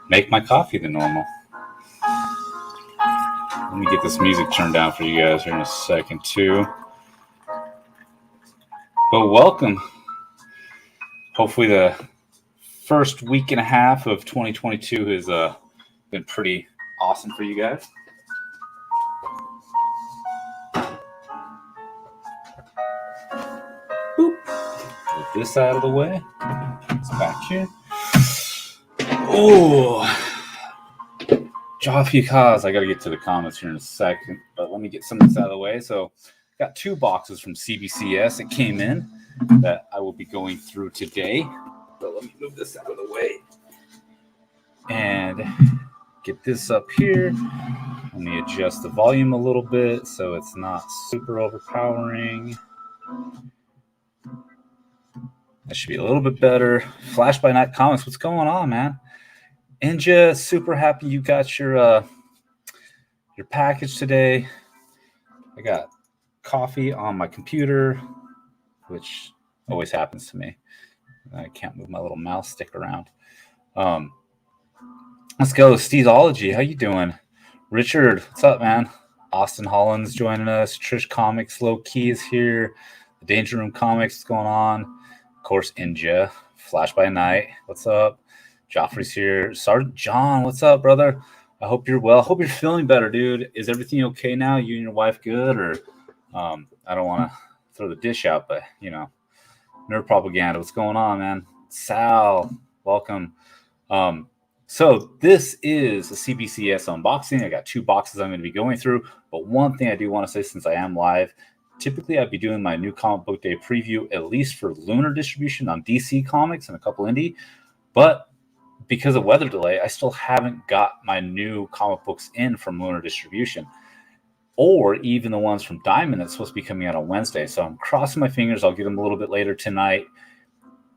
make my coffee than normal. Let me get this music turned down for you guys here in a second too. But welcome. Hopefully the first week and a half of 2022 has been pretty awesome for you guys. Boop. Get this out of the way. It's back here. Oh, Joffy Cause. I got to get to the comments here in a second, but let me get some of this out of the way. So, got 2 boxes from CBCS that came in that I will be going through today. But let me move this out of the way and get this up here. Let me adjust the volume a little bit so it's not super overpowering. That should be a little bit better. Flash by Night Comics, what's going on, man? Inja, super happy you got your package today. I got coffee on my computer, which always happens to me. I can't move my little mouse stick around. Let's go, Steveology. How you doing? Richard, what's up, man? Austin Holland's joining us. Trish Comics, Low Key is here. The Danger Room Comics, what's going on? Of course, Inja. Flash by Night, what's up? Joffrey's here. Sergeant John, what's up, brother? I hope you're well. Hope you're feeling better, dude. Is everything okay now? You and your wife good? Or I don't want to throw the dish out, but, you know, nerd propaganda. What's going on, man? Sal, welcome. So this is a CBCS unboxing. I got 2 boxes I'm going to be going through. But one thing I do want to say, since I am live, typically I'd be doing my new comic book day preview, at least for lunar distribution on DC Comics and a couple indie. But because of weather delay, I still haven't got my new comic books in from lunar distribution, or even the ones from Diamond that's supposed to be coming out on Wednesday. So I'm crossing my fingers. I'll get them a little bit later tonight.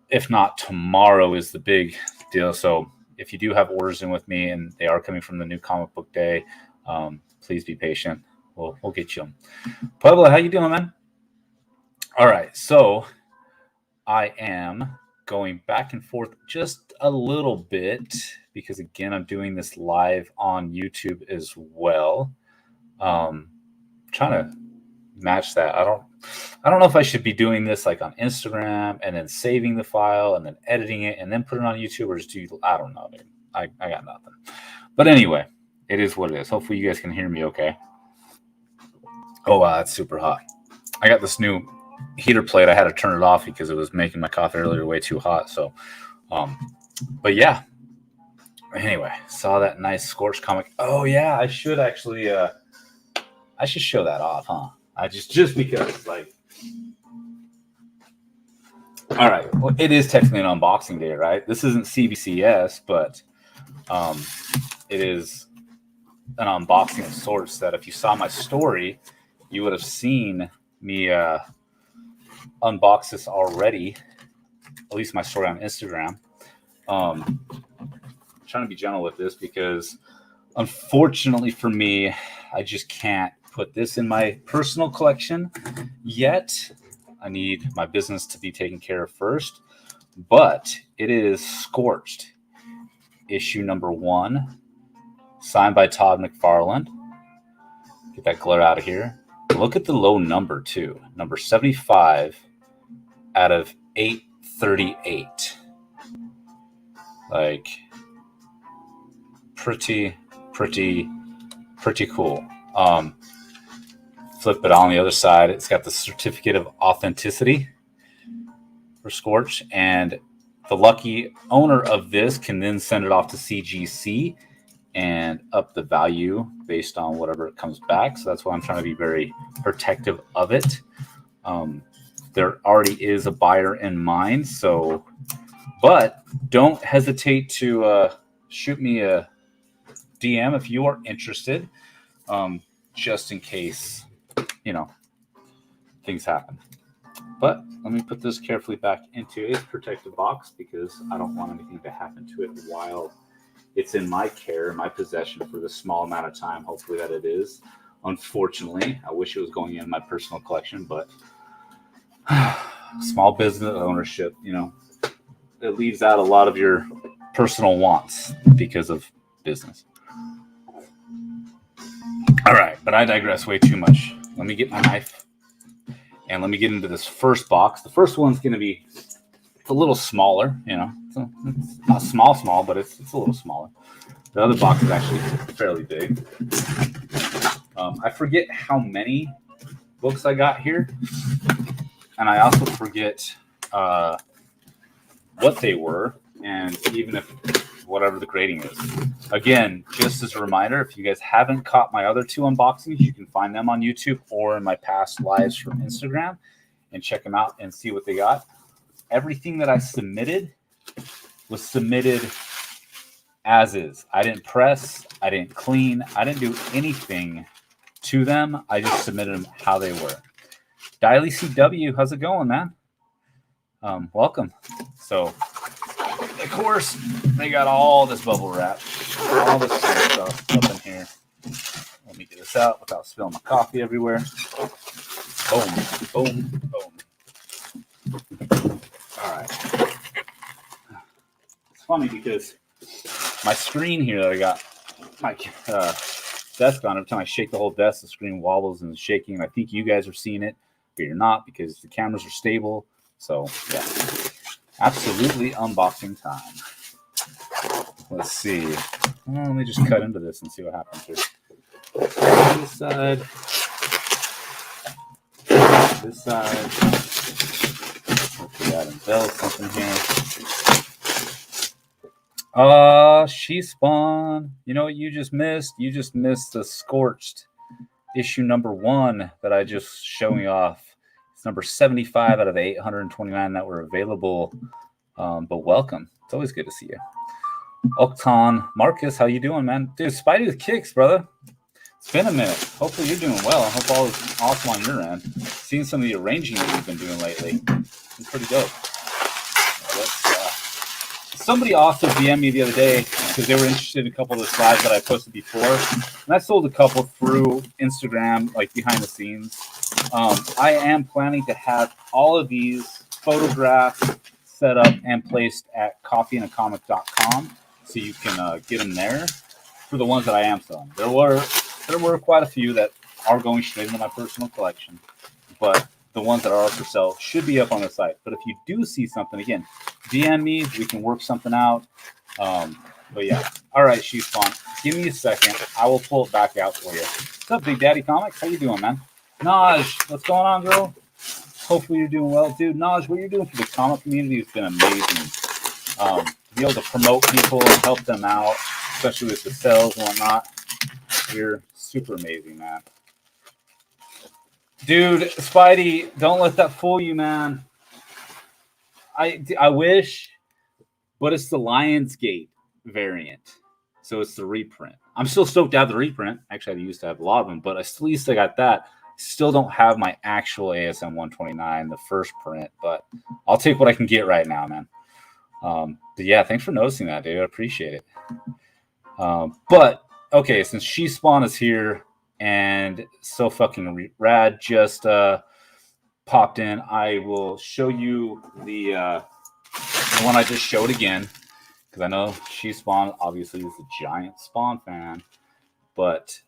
If not, tomorrow is the big deal. So if you do have orders in with me and they are coming from the new comic book day, please be patient. We'll get you them. Puebla, how you doing, man? All right, so I am going back and forth just a little bit because, again, I'm doing this live on YouTube as well. Trying to match that. I don't know if I should be doing this like on Instagram and then saving the file and then editing it and then put it on YouTube, or just do, I don't know, dude. I got nothing. But anyway, it is what it is. Hopefully you guys can hear me okay. Oh, wow, it's super hot. I got this new heater plate. I had to turn it off because it was making my coffee earlier way too hot. So, but yeah. Anyway, saw that nice Scorch comic. Oh yeah, I should actually. I should show that off, huh? I just because, like. All right. Well, it is technically an unboxing day, right? This isn't CBCS, but it is an unboxing of sorts. That if you saw my story, you would have seen me unbox this already. At least my story on Instagram. I'm trying to be gentle with this because, unfortunately for me, I just can't put this in my personal collection yet. I need my business to be taken care of first. But it is Scorched, issue number 1, signed by Todd McFarlane. Get that glare out of here. Look at the low number, too. Number 75 out of 838. Like, pretty cool. Flip it on the other side. It's got the certificate of authenticity for Scorch, and the lucky owner of this can then send it off to CGC and up the value based on whatever it comes back. So that's why I'm trying to be very protective of it. There already is a buyer in mind, so, but don't hesitate to shoot me a DM if you are interested, just in case, you know, things happen. But let me put this carefully back into its protective box because I don't want anything to happen to it while it's in my care, my possession for the small amount of time, hopefully that it is. Unfortunately, I wish it was going in my personal collection, but small business ownership, you know, it leaves out a lot of your personal wants because of business. All right, but I digress way too much. Let me get my knife and let me get into this first box. The first one's going to be, it's a little smaller, you know. It's not small, but it's a little smaller. The other box is actually fairly big. I forget how many books I got here, and I also forget what they were, and even if whatever the grading is. Again, just as a reminder, if you guys haven't caught my other 2 unboxings, you can find them on YouTube or in my past lives from Instagram and check them out and see what they got. Everything that I submitted was submitted as is. I didn't press, I didn't clean, I didn't do anything to them. I just submitted them how they were. Diley CW, how's it going, man? Welcome. So, of course, they got all this bubble wrap, all this stuff up in here. Let me get this out without spilling my coffee everywhere. Boom, boom, boom. All right. It's funny because my screen here that I got my desk on, every time I shake the whole desk, the screen wobbles and is shaking. I think you guys are seeing it, but you're not because the cameras are stable. So, yeah. Absolutely unboxing time. Let's see. Well, let me just cut into this and see what happens here. This side. This side. Hopefully that unveils something here. She Spawn. You know what you just missed? You just missed the Scorched issue number 1 that I just showing off. It's number 75 out of the 829 that were available. But welcome. It's always good to see you. Octon Marcus, how you doing, man? Dude, Spidey with kicks, brother. It's been a minute. Hopefully you're doing well. I hope all is awesome on your end. Seeing some of the arranging that you've been doing lately. It's pretty dope. Somebody also DM'd me the other day because they were interested in a couple of the slides that I posted before. And I sold a couple through Instagram, like behind the scenes. I am planning to have all of these photographs set up and placed at coffeeandacomic.com so you can get them there for the ones that I am selling. There were quite a few that are going straight into my personal collection, but the ones that are for sale should be up on the site. But if you do see something, again, DM me. We can work something out. But yeah. All right, Sheep Spawn. Give me a second. I will pull it back out for you. What's up, Big Daddy Comics? How you doing, man? Naj, what's going on, girl? Hopefully you're doing well. Dude, Naj, what you're doing for the comic community has been amazing. To be able to promote people and help them out, especially with the sales and whatnot. You're super amazing, man. Dude, Spidey, don't let that fool you, man. I wish, but it's the Lionsgate variant. So it's the reprint. I'm still stoked to have the reprint. Actually, I used to have a lot of them, but at least I got that. Still don't have my actual ASM 129, the first print, but I'll take what I can get right now, man. But yeah, thanks for noticing that, dude. I appreciate it. But okay, since She Spawn is here and so fucking rad, just popped in, I will show you the one I just showed again, because I know She Spawn obviously is a giant Spawn fan, but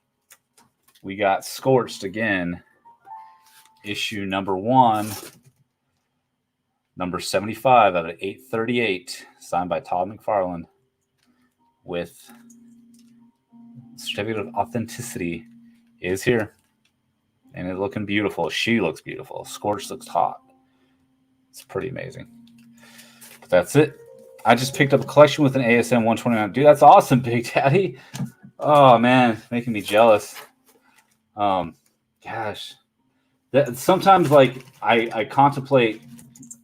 we got Scorched again, issue number 1, number 75 out of 838, signed by Todd McFarlane, with certificate of authenticity is here. And it's looking beautiful. She looks beautiful. Scorched looks hot. It's pretty amazing. But that's it. I just picked up a collection with an ASM 129. Dude, that's awesome, Big Daddy. Oh, man. Making me jealous. Gosh. Sometimes, like, I contemplate,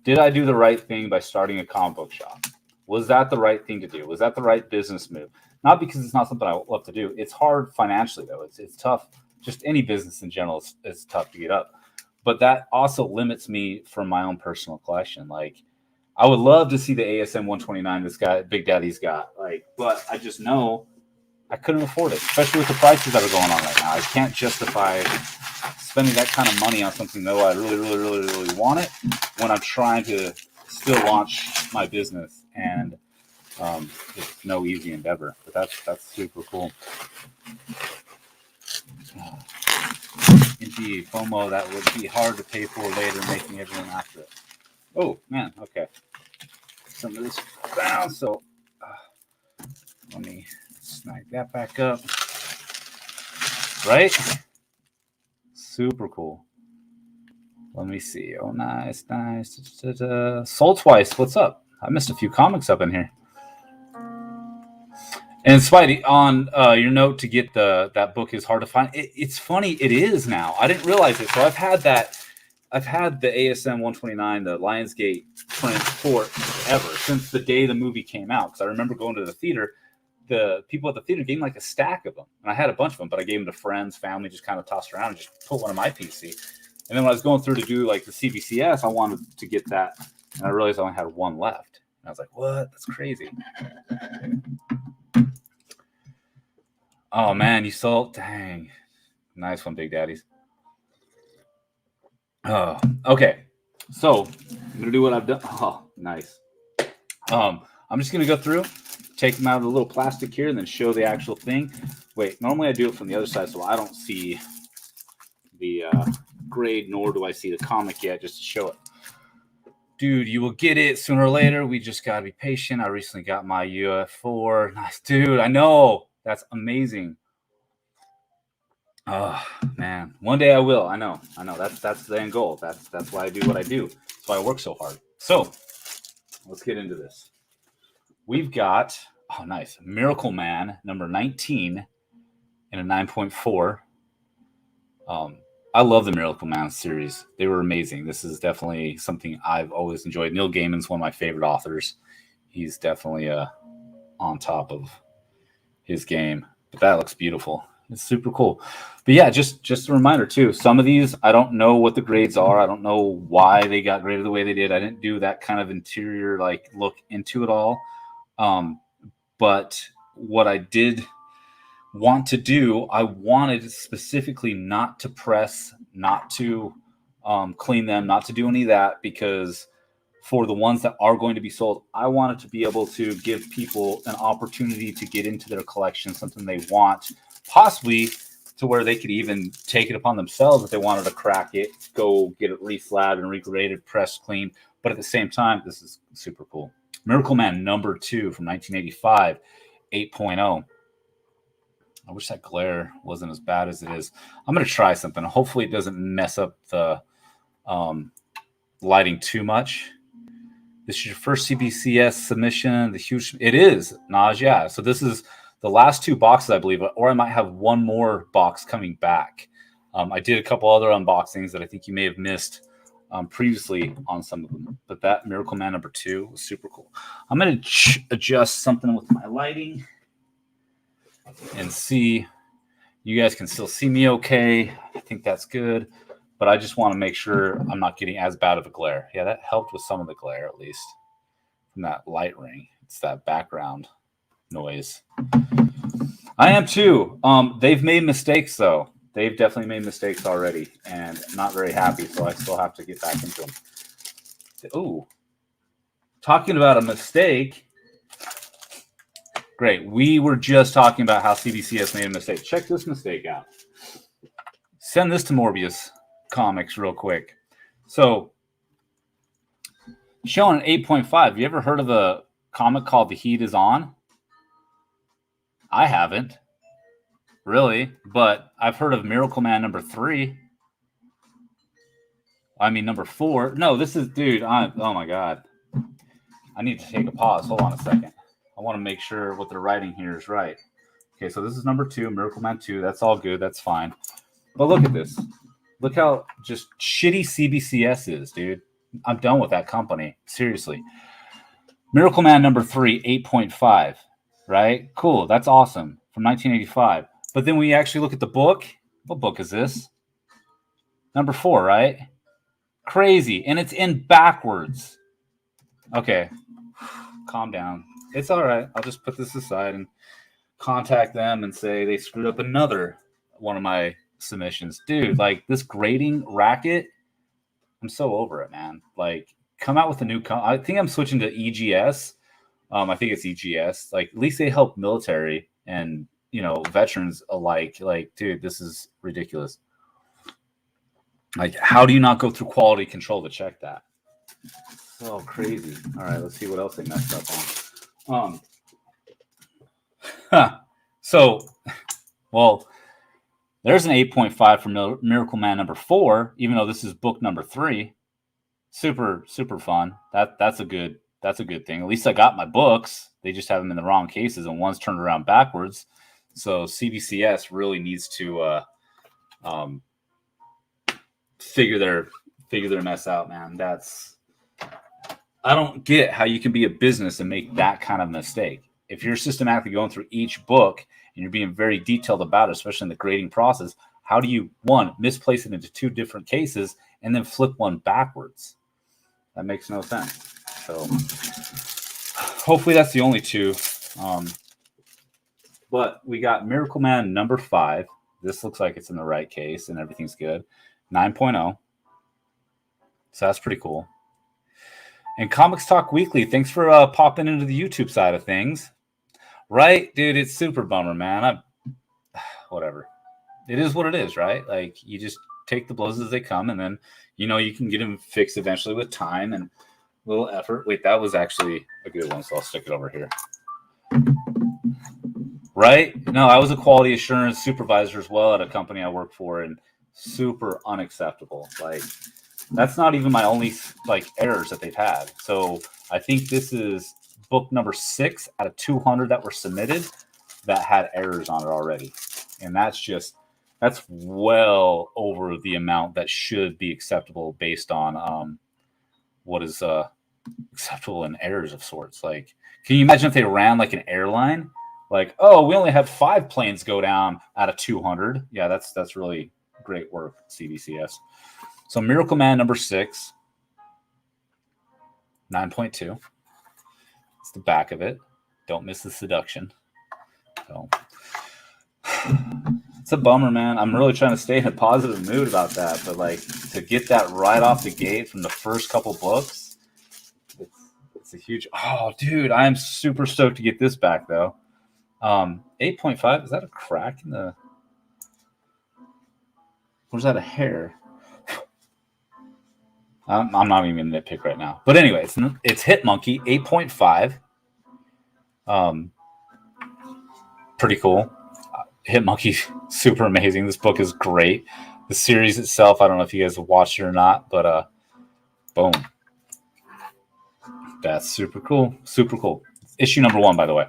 did I do the right thing by starting a comic book shop? Was that the right thing to do? Was that the right business move? Not because it's not something I love to do. It's hard financially, though. It's tough. Just any business in general is tough to get up. But that also limits me from my own personal collection. Like, I would love to see the ASM 129 this guy, Big Daddy's got. Like, but I just know I couldn't afford it, especially with the prices that are going on right now. I can't justify spending that kind of money on something, though I really want it, when I'm trying to still launch my business. And It's no easy endeavor, but that's super cool. Indeed, FOMO, that would be hard to pay for later, making everyone after it. Oh, man, okay. Some of this down, so let me snag that back up. Right? Super cool. Let me see. Oh, nice, nice. Soul Twice, what's up? I missed a few comics up in here. And Spidey, on your note to get that book is hard to find. It's funny, it is now. I didn't realize it. So I've had the ASM 129, the Lionsgate print forever, since the day the movie came out. Because I remember going to the theater. The people at the theater gave me like a stack of them. And I had a bunch of them, but I gave them to friends, family, just kind of tossed around and just put one on my PC. And then when I was going through to do like the CBCS, I wanted to get that. And I realized I only had one left. And I was like, what? That's crazy. Oh, man, you sold? Dang. Nice one, Big Daddies. Oh, okay. So I'm going to do what I've done. Oh, nice. I'm just going to go through, take them out of the little plastic here, and then show the actual thing. Wait, normally I do it from the other side, so I don't see the grade, nor do I see the comic yet, just to show it. Dude, you will get it sooner or later. We just got to be patient. I recently got my UF4. Nice. Dude, I know. That's amazing. Oh, man. One day I will. I know. That's the end goal. That's why I do what I do. That's why I work so hard. So, let's get into this. We've got, oh, nice, Miracle Man, number 19 in a 9.4. I love the Miracle Man series. They were amazing. This is definitely something I've always enjoyed. Neil Gaiman's one of my favorite authors. He's definitely on top of his game. But that looks beautiful. It's super cool. But yeah, just a reminder too. Some of these, I don't know what the grades are. I don't know why they got graded the way they did. I didn't do that kind of interior like look into it all. But what I did want to do, I wanted specifically not to press, not to clean them, not to do any of that, because for the ones that are going to be sold, I wanted to be able to give people an opportunity to get into their collection, something they want, possibly to where they could even take it upon themselves if they wanted to crack it, go get it reslabbed and regraded, pressed, clean. But at the same time, this is super cool. Miracle Man number 2 from 1985, 8.0. I wish that glare wasn't as bad as it is. I'm going to try something. Hopefully it doesn't mess up the lighting too much. This is your first CBCS submission. It is, Naj, yeah. So this is the last 2 boxes, I believe, or I might have one more box coming back. I did a couple other unboxings that I think you may have missed previously on some of them. But that Miracle Man number 2 was super cool. I'm going to adjust something with my lighting and see. You guys can still see me okay. I think that's good. But I just want to make sure I'm not getting as bad of a glare. Yeah, that helped with some of the glare, at least, from that light ring. It's that background noise. I am too. They've made mistakes, though. They've definitely made mistakes already, and not very happy, so I still have to get back into them. Ooh. Talking about a mistake. Great. We were just talking about how CBCS made a mistake. Check this mistake out. Send this to Morbius Comics real quick. So, showing an 8.5. You ever heard of a comic called The Heat Is On? I haven't. Really, but I've heard of Miracle Man number 3. I mean, number 4. No, this is, dude, oh my God. I need to take a pause. Hold on a second. I want to make sure what they're writing here is right. Okay, so this is number 2, Miracle Man 2. That's all good. That's fine. But look at this. Look how just shitty CBCS is, dude. I'm done with that company. Seriously. Miracle Man number 3, 8.5. Right? Cool. That's awesome. From 1985. But then we actually look at the book. What book is this? Number 4, right? Crazy. And it's in backwards. Okay. Calm down. It's all right. I'll just put this aside and contact them and say they screwed up another one of my submissions. Dude, like this grading racket, I'm so over it, man. Like, come out with a new I think I'm switching to EGS I think it's EGS. Like, at least they help military and, you know, veterans alike. Like, dude, this is ridiculous. Like, how do you not go through quality control to check that? So crazy. All right, let's see what else they messed up on. So, well, there's an 8.5 for Miracle Man number 4, even though this is book number 3. Super, super fun. That's a good thing. At least I got my books. They just have them in the wrong cases, and one's turned around backwards. So CBCS really needs to figure their mess out, man. I don't get how you can be a business and make that kind of mistake. If you're systematically going through each book and you're being very detailed about it, especially in the grading process, how do you, one, misplace it into 2 different cases and then flip one backwards? That makes no sense. So hopefully that's the only 2. But we got Miracle Man number 5. This looks like it's in the right case and everything's good. 9.0. So that's pretty cool. And Comics Talk Weekly, thanks for popping into the YouTube side of things. Right, dude, it's super bummer, man. Whatever. It is what it is, right? Like, you just take the blows as they come, and then, you know, you can get them fixed eventually with time and a little effort. Wait, that was actually a good one, so I'll stick it over here. Right? No, I was a quality assurance supervisor as well at a company I work for, and super unacceptable. Like, that's not even my only, like, errors that they've had. So I think this is book number 6 out of 200 that were submitted that had errors on it already. And that's well over the amount that should be acceptable based on what is acceptable in errors of sorts. Like, can you imagine if they ran like an airline? Like, oh, we only had 5 planes go down out of 200. Yeah, that's really great work, CBCS. So Miracle Man number 6, 9.2. It's the back of it. Don't miss the seduction. So it's a bummer, man. I'm really trying to stay in a positive mood about that, but like, to get that right off the gate from the first couple books, it's a huge. Oh, dude, I am super stoked to get this back though. 8.5. Is that a crack in the? Or is that a hair? I'm not even going to nitpick right now. But anyway, it's Hit Monkey, 8.5. Pretty cool. Hit Monkey, super amazing. This book is great. The series itself, I don't know if you guys have watched it or not, but boom. That's super cool. Super cool. Issue number 1, by the way.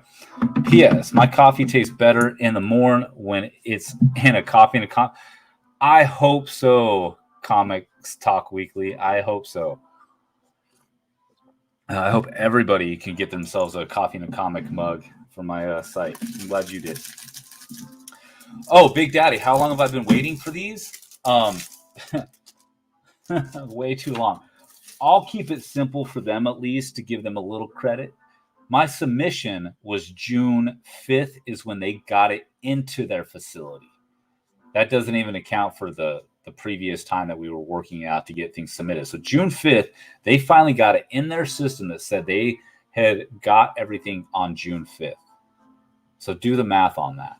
P.S. My coffee tastes better in the morning when it's in a coffee in a cup. I hope so. Comics Talk Weekly. I hope so. I hope everybody can get themselves a coffee and a comic mug from my site. I'm glad you did. Oh, Big Daddy, how long have I been waiting for these? Way too long. I'll keep it simple for them, at least, to give them a little credit. My submission was June 5th is when they got it into their facility. That doesn't even account for the previous time that we were working out to get things submitted. So June 5th, they finally got it in their system that said they had got everything on June 5th. So do the math on that.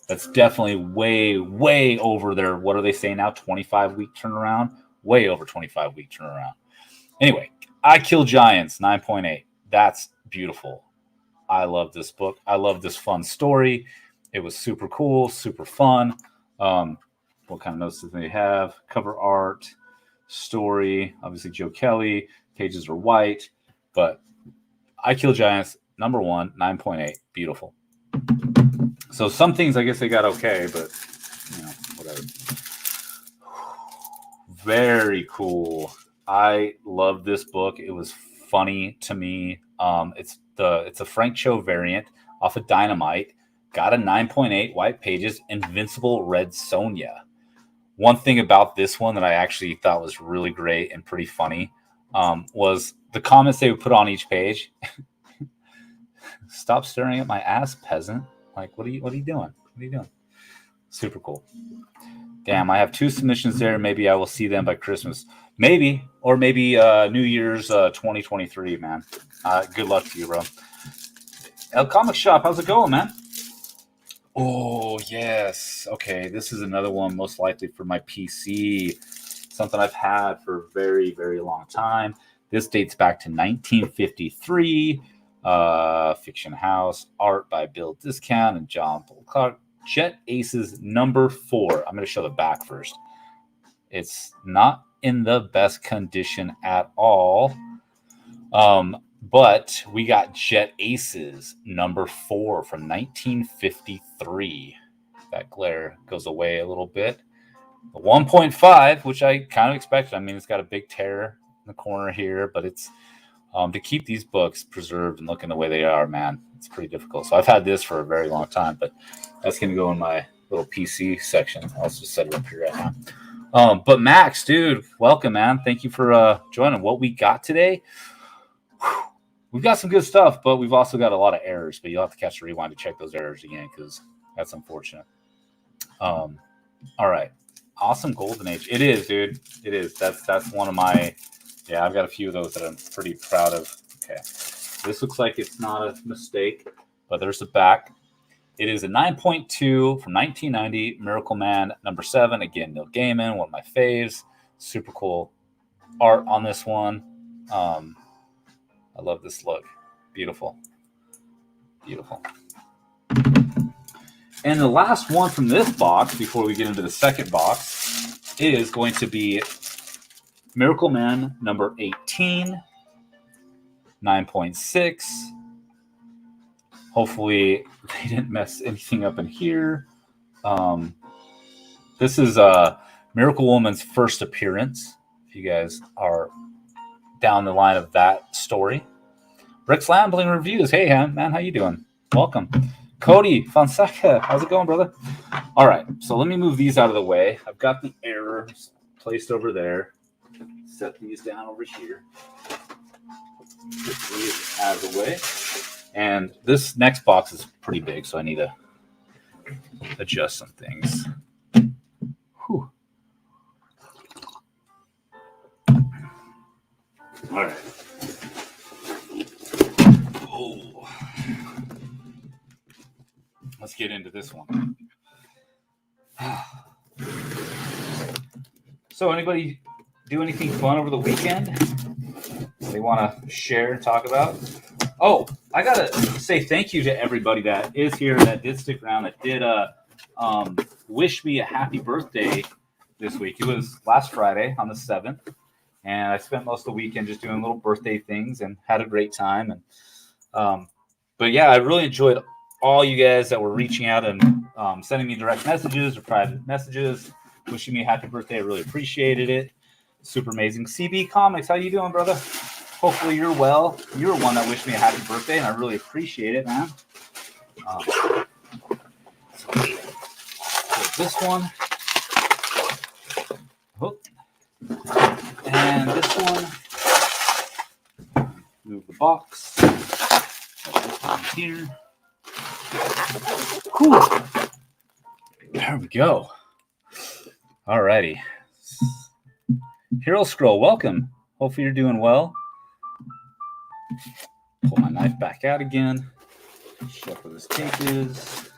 That's definitely way, way over their, what are they saying now, 25-week turnaround? Way over 25-week turnaround. Anyway, I Kill Giants, 9.8. That's beautiful. I love this book. I love this fun story. It was super cool, super fun. What kind of notes do they have? Cover art, story, obviously Joe Kelly, pages are white, but I Kill Giants, number 1, 9.8, beautiful. So some things I guess they got okay, but you know, whatever. Very cool. I love this book. It was funny to me. It's a Frank Cho variant off of Dynamite. Got a 9.8, white pages, Invincible Red Sonja. One thing about this one that I actually thought was really great and pretty funny was the comments they would put on each page. Stop staring at my ass, peasant. Like, what are you doing? What are you doing? Super cool. Damn, I have 2 submissions there. Maybe I will see them by Christmas. Maybe, or maybe New Year's 2023, man. Good luck to you, bro. El Comic Shop, how's it going, man? Oh, yes. Okay, this is another one most likely for my PC. Something I've had for a very, very long time. This dates back to 1953. Fiction House, art by Bill Discount and John Paul Clark. Jet Aces number 4. I'm going to show the back first. It's not in the best condition at all. But we got Jet Aces number 4 from 1953. That glare goes away a little bit. The 1.5, which I kind of expected. I mean, it's got a big tear in the corner here, but it's to keep these books preserved and looking the way they are, man, it's pretty difficult. So I've had this for a very long time, but that's going to go in my little PC section. I'll just set it up here right now. But Max, dude, welcome, man. Thank you for joining. What we got today, we've got some good stuff, but we've also got a lot of errors. But you'll have to catch the rewind to check those errors again because that's unfortunate. All right. Awesome Golden Age. It is, dude. It is. That's one of my... Yeah, I've got a few of those that I'm pretty proud of. Okay. This looks like it's not a mistake, but there's the back. It is a 9.2 from 1990, Miracle Man number 7. Again, Neil Gaiman, one of my faves. Super cool art on this one. I love this look. Beautiful. Beautiful. And the last one from this box, before we get into the second box, is going to be Miracle Man number 18, 9.6. Hopefully they didn't mess anything up in here. This is Miracle Woman's first appearance. If you guys are down the line of that story. Rick's Lambling Reviews. Hey, man, how you doing? Welcome. Cody Fonseca, how's it going, brother? All right, so let me move these out of the way. I've got the errors placed over there. Set these down over here. Put these out of the way. And this next box is pretty big, so I need to adjust some things. Whew. All right. Oh. Let's get into this one. So anybody do anything fun over the weekend they want to share and talk about? Oh, I got to say thank you to everybody that is here, that did stick around, that did wish me a happy birthday this week. It was last Friday on the 7th, and I spent most of the weekend just doing little birthday things and had a great time. And but yeah, I really enjoyed all you guys that were reaching out and sending me direct messages or private messages, wishing me a happy birthday. I really appreciated it. Super amazing. CB Comics, how you doing, brother? Hopefully you're well. You're one that wished me a happy birthday, and I really appreciate it, man. So this one. Oh. And this one. Move the box. Put this one here. Cool. There we go. Alrighty. Hero Scroll, welcome. Hopefully you're doing well. Pull my knife back out again. Check where this tape is.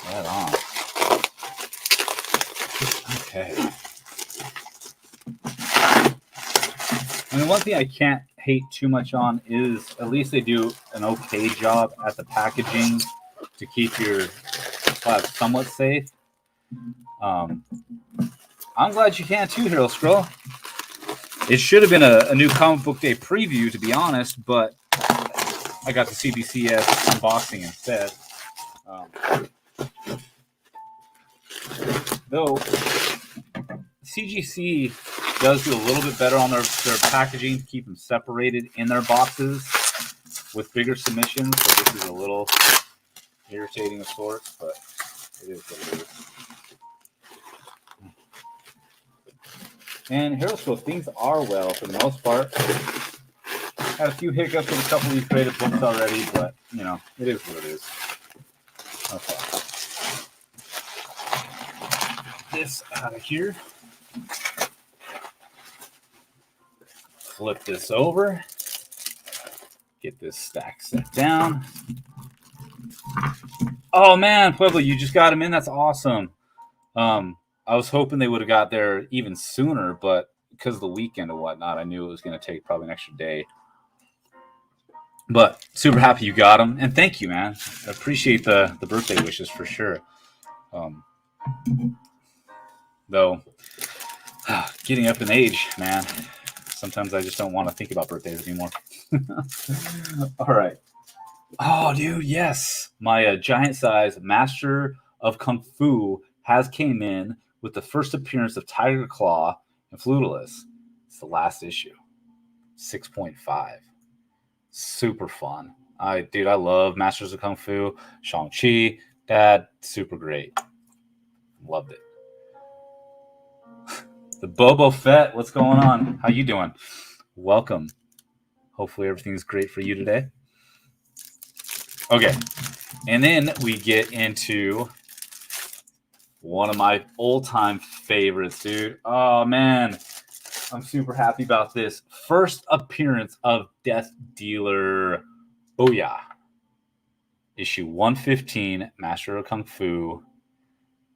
Right on. Okay. And the one thing I can't hate too much on is at least they do an okay job at the packaging to keep your class somewhat safe. I'm glad you can too, Hero Scroll. It should have been a new comic book day preview, to be honest, but I got the CBCS unboxing instead. Though CGC does do a little bit better on their packaging to keep them separated in their boxes with bigger submissions. So this is a little irritating of sorts, but it is what it is. And Hero Scroll, things are well for the most part. Had a few hiccups with a couple of these graded books already, but you know, it is what it is. Okay. This out of here. flip this over. Get this stack set down. Oh man, Pueblo, you just got him in. That's awesome. I was hoping they would have got there even sooner, but because of the weekend and whatnot, I knew it was going to take probably an extra day. But super happy you got them, and thank you, man. I appreciate the birthday wishes for sure. Though, getting up in age, man, sometimes I just don't want to think about birthdays anymore. All right. Oh, dude, yes. My giant size Master of Kung Fu has came in with the first appearance of Tiger Claw and Flutalist. It's the last issue. 6.5. Super fun. I love Masters of Kung Fu. Shang-Chi, Dad, super great. Loved it. The Boba Fett, what's going on? How you doing? Welcome. Hopefully everything's great for you today. Okay, and then we get into one of my old-time favorites, dude. Oh, man. I'm super happy about this. First appearance of Death Dealer. Booyah. Issue 115, Master of Kung Fu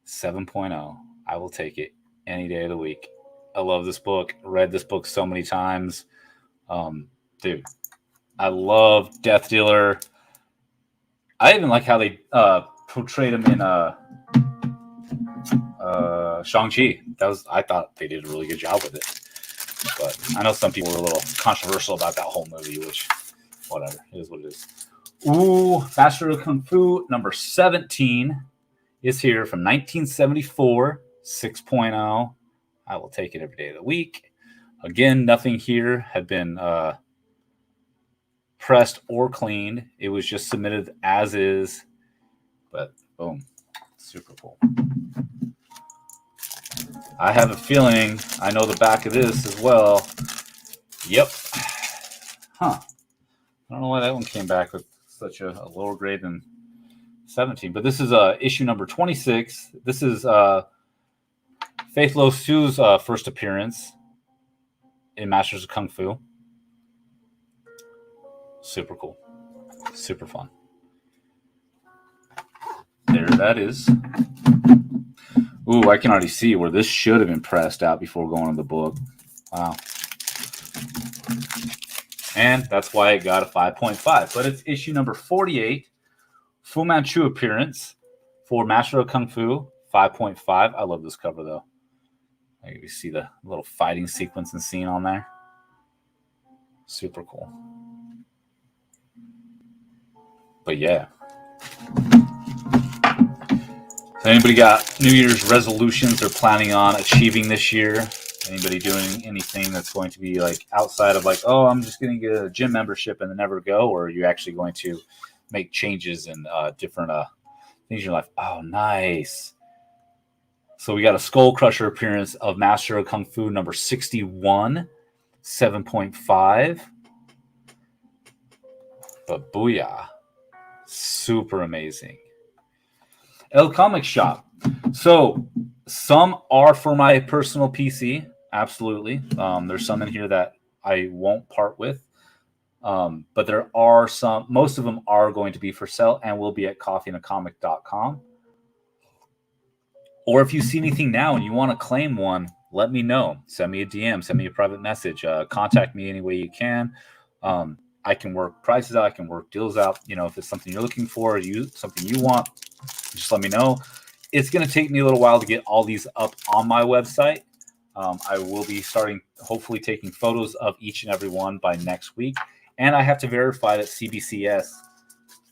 7.0. I will take it any day of the week. I love this book. Read this book so many times. Dude, I love Death Dealer. I even like how they portrayed him in Shang-Chi. I thought they did a really good job with it. But I know some people were a little controversial about that whole movie, which, whatever. It is what it is. Ooh, Master of Kung Fu number 17 is here from 1974, 6.0. I will take it every day of the week. Again, nothing here had been pressed or cleaned. It was just submitted as is. But, boom. Super cool. I have a feeling I know the back of this as well. Yep. Huh. I don't know why that one came back with such a lower grade than 17. But this is issue number 26. This is Faith Lo Su's first appearance in Masters of Kung Fu. Super cool. Super fun. There that is. Ooh, I can already see where this should have been pressed out before going to the book. Wow. And that's why it got a 5.5. But it's issue number 48, Fu Manchu appearance for Master of Kung Fu, 5.5. I love this cover, though. You see the little fighting sequence and scene on there. Super cool. But yeah. So anybody got New Year's resolutions they're planning on achieving this year? Anybody doing anything that's going to be like outside of like, oh, I'm just going to get a gym membership and then never go? Or are you actually going to make changes in different things in your life? Oh, nice. So we got a Skull Crusher appearance of Master of Kung Fu number 61, 7.5. But booyah. Super amazing. El Comic Shop. So some are for my personal PC. Absolutely. There's some in here that I won't part with. But there are some, most of them are going to be for sale and will be at coffeeandacomic.com. Or if you see anything now and you want to claim one, let me know. Send me a DM, send me a private message, contact me any way you can. I can work prices out, I can work deals out. You know, if it's something you're looking for, something you want, just let me know. It's going to take me a little while to get all these up on my website. I will be starting, hopefully, taking photos of each and every one by next week. And I have to verify that CBCS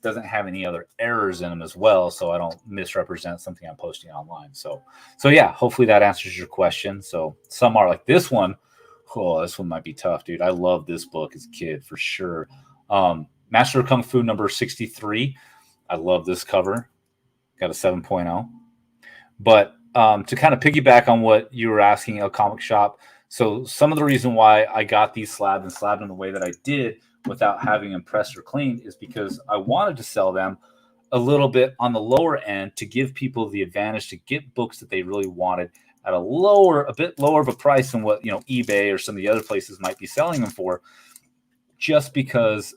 doesn't have any other errors in them as well, so I don't misrepresent something I'm posting online. So yeah, hopefully that answers your question. So some are like this one. Oh, this one might be tough, dude. I love this book as a kid for sure. Master of Kung Fu number 63. I love this cover. Got a 7.0. But to kind of piggyback on what you were asking, El Comic Shop, so some of the reason why I got these slabbed in the way that I did without having them pressed or cleaned is because I wanted to sell them a little bit on the lower end to give people the advantage to get books that they really wanted at a bit lower of a price than what eBay or some of the other places might be selling them for, just because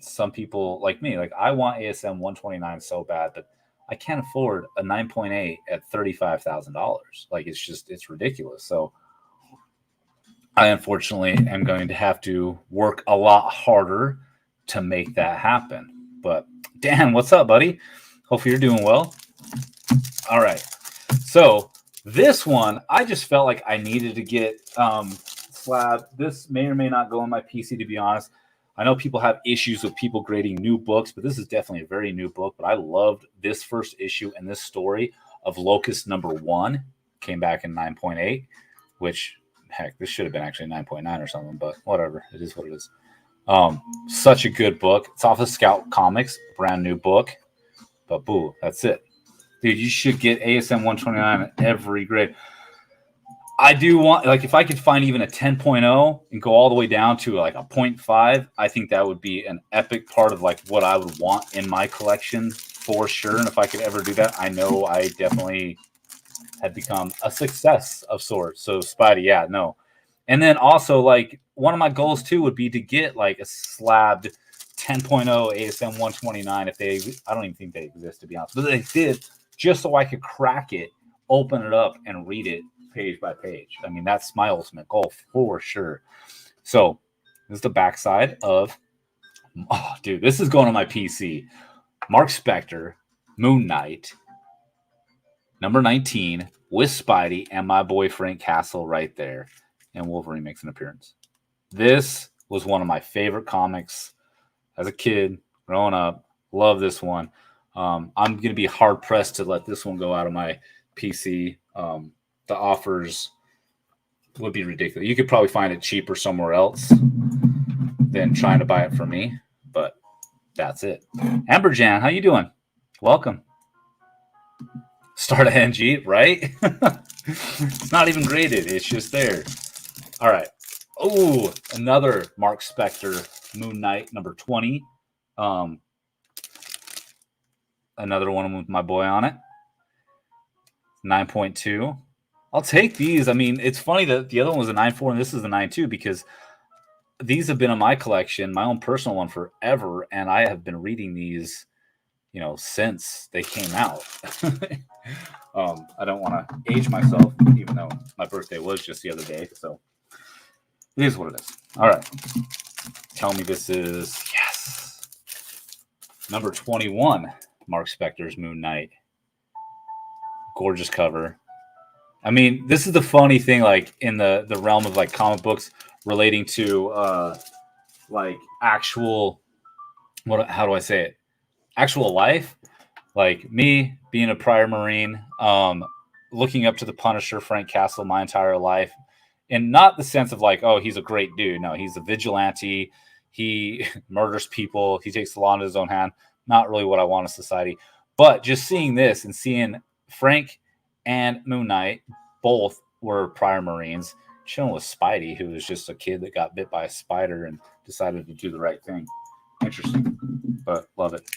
some people like me, like I want ASM 129 so bad, but I can't afford a 9.8 at $35,000. Like it's ridiculous. So I unfortunately am going to have to work a lot harder to make that happen. But Dan, what's up, buddy? Hopefully you're doing well. All right. So this one, I just felt like I needed to get slab. This may or may not go on my PC, to be honest. I know people have issues with people grading new books, but this is definitely a very new book. But I loved this first issue and this story of Locust #1. Came back in 9.8, which, heck, this should have been actually 9.9 or something, but whatever. It is what it is. Such a good book. It's off of Scout Comics, brand new book. But boo, that's it. Dude, you should get ASM 129 at every grade. I do want, like, if I could find even a 10.0 and go all the way down to like a 0.5, I think that would be an epic part of like what I would want in my collection for sure. And if I could ever do that, I know I definitely had become a success of sorts. So Spidey, yeah, no. And then also, like, one of my goals too would be to get like a slabbed 10.0 ASM 129 if they, I don't even think they exist, to be honest, but they did, just so I could crack it, open it up, and read it page by page. I mean, that's my ultimate goal for sure. So this is the backside of, oh, dude, this is going on my PC. Mark Spector, Moon Knight, number 19, with Spidey and my boy Frank Castle right there. And Wolverine makes an appearance. This was one of my favorite comics as a kid, growing up. Love this one. I'm going to be hard-pressed to let this one go out of my PC. The offers would be ridiculous. You could probably find it cheaper somewhere else than trying to buy it from me, but that's it. Amberjan, how you doing? Welcome. Start a NG, right? It's not even graded. It's just there. All right. Oh, another Mark Spector Moon Knight number 20. Another one with my boy on it. 9.2. I'll take these. I mean, it's funny that the other one was a 9.4 and this is a 9.2 because these have been in my collection, my own personal one, forever, and I have been reading these, since they came out. I don't want to age myself, even though my birthday was just the other day. So it is what it is. All right. Tell me this is, yes, number 21, Mark Spector's Moon Knight. Gorgeous cover. I mean, this is the funny thing, like, in the realm of, like, comic books relating to, like, actual, how do I say it? Actual life. Like, me being a prior Marine, looking up to the Punisher, Frank Castle, my entire life. And not the sense of, like, oh, he's a great dude. No, he's a vigilante. He murders people. He takes the law into his own hand. Not really what I want in society. But just seeing this and seeing Frank and Moon Knight both were prior Marines, chilling with Spidey, who was just a kid that got bit by a spider and decided to do the right thing. Interesting, but love it.